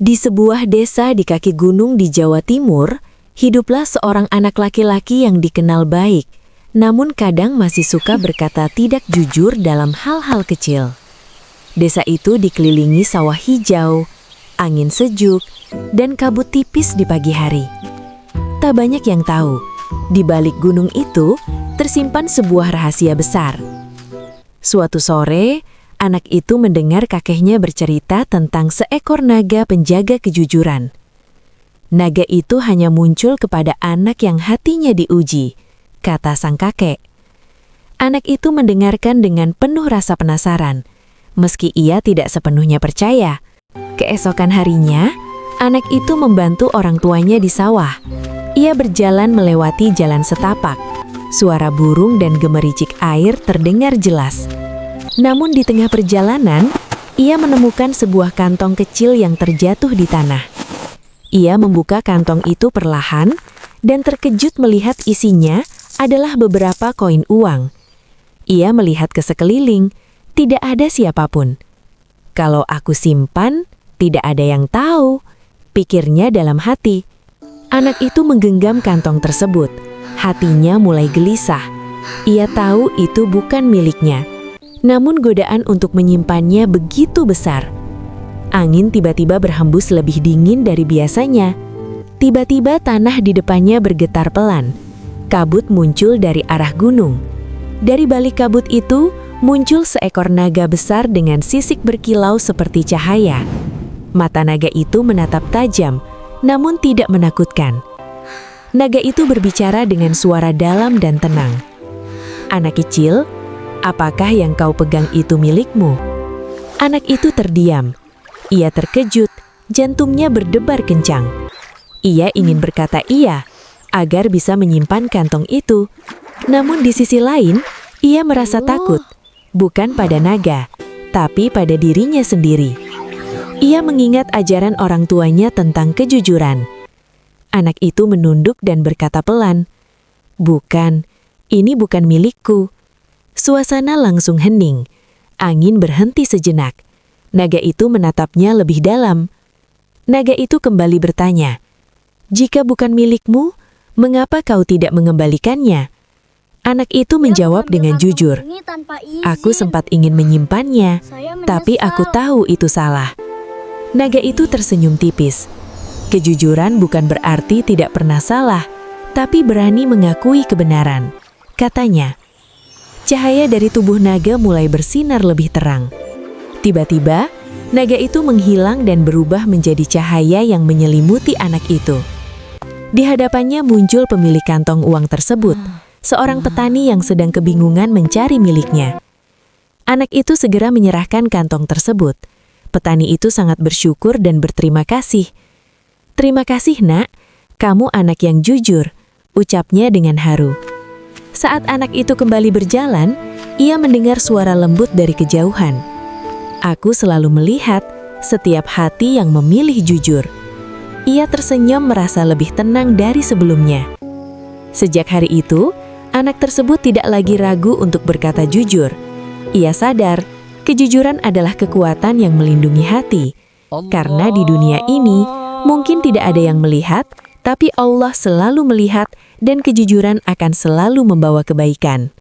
Di sebuah desa di kaki gunung di Jawa Timur, hiduplah seorang anak laki-laki yang dikenal baik, namun kadang masih suka berkata tidak jujur dalam hal-hal kecil. Desa itu dikelilingi sawah hijau, angin sejuk, dan kabut tipis di pagi hari. Tak banyak yang tahu, di balik gunung itu tersimpan sebuah rahasia besar. Suatu sore, anak itu mendengar kakeknya bercerita tentang seekor naga penjaga kejujuran. Naga itu hanya muncul kepada anak yang hatinya diuji, kata sang kakek. Anak itu mendengarkan dengan penuh rasa penasaran, meski ia tidak sepenuhnya percaya. Keesokan harinya, anak itu membantu orang tuanya di sawah. Ia berjalan melewati jalan setapak. Suara burung dan gemericik air terdengar jelas. Namun di tengah perjalanan, ia menemukan sebuah kantong kecil yang terjatuh di tanah. Ia membuka kantong itu perlahan dan terkejut melihat isinya adalah beberapa koin uang. Ia melihat ke sekeliling, tidak ada siapapun. Kalau aku simpan, tidak ada yang tahu, pikirnya dalam hati. Anak itu menggenggam kantong tersebut. Hatinya mulai gelisah. Ia tahu itu bukan miliknya. Namun godaan untuk menyimpannya begitu besar. Angin tiba-tiba berhembus lebih dingin dari biasanya. Tiba-tiba tanah di depannya bergetar pelan. Kabut muncul dari arah gunung. Dari balik kabut itu, muncul seekor naga besar dengan sisik berkilau seperti cahaya. Mata naga itu menatap tajam, namun tidak menakutkan. Naga itu berbicara dengan suara dalam dan tenang. Anak kecil, apakah yang kau pegang itu milikmu? Anak itu terdiam. Ia terkejut, jantungnya berdebar kencang. Ia ingin berkata iya, agar bisa menyimpan kantong itu. Namun di sisi lain, ia merasa takut, bukan pada naga, tapi pada dirinya sendiri. Ia mengingat ajaran orang tuanya tentang kejujuran. Anak itu menunduk dan berkata pelan, "Bukan, ini bukan milikku." Suasana langsung hening. Angin berhenti sejenak. Naga itu menatapnya lebih dalam. Naga itu kembali bertanya, "Jika bukan milikmu, mengapa kau tidak mengembalikannya?" Anak itu menjawab dengan jujur, "Aku sempat ingin menyimpannya, tapi aku tahu itu salah." Naga itu tersenyum tipis. Kejujuran bukan berarti tidak pernah salah, tapi berani mengakui kebenaran, katanya. Cahaya dari tubuh naga mulai bersinar lebih terang. Tiba-tiba, naga itu menghilang dan berubah menjadi cahaya yang menyelimuti anak itu. Di hadapannya muncul pemilik kantong uang tersebut, seorang petani yang sedang kebingungan mencari miliknya. Anak itu segera menyerahkan kantong tersebut. Petani itu sangat bersyukur dan berterima kasih. "Terima kasih, Nak. Kamu anak yang jujur," ucapnya dengan haru. Saat anak itu kembali berjalan, ia mendengar suara lembut dari kejauhan. "Aku selalu melihat setiap hati yang memilih jujur." Ia tersenyum merasa lebih tenang dari sebelumnya. Sejak hari itu, anak tersebut tidak lagi ragu untuk berkata jujur. Ia sadar, kejujuran adalah kekuatan yang melindungi hati. Karena di dunia ini, mungkin tidak ada yang melihat, tapi Allah selalu melihat dan kejujuran akan selalu membawa kebaikan.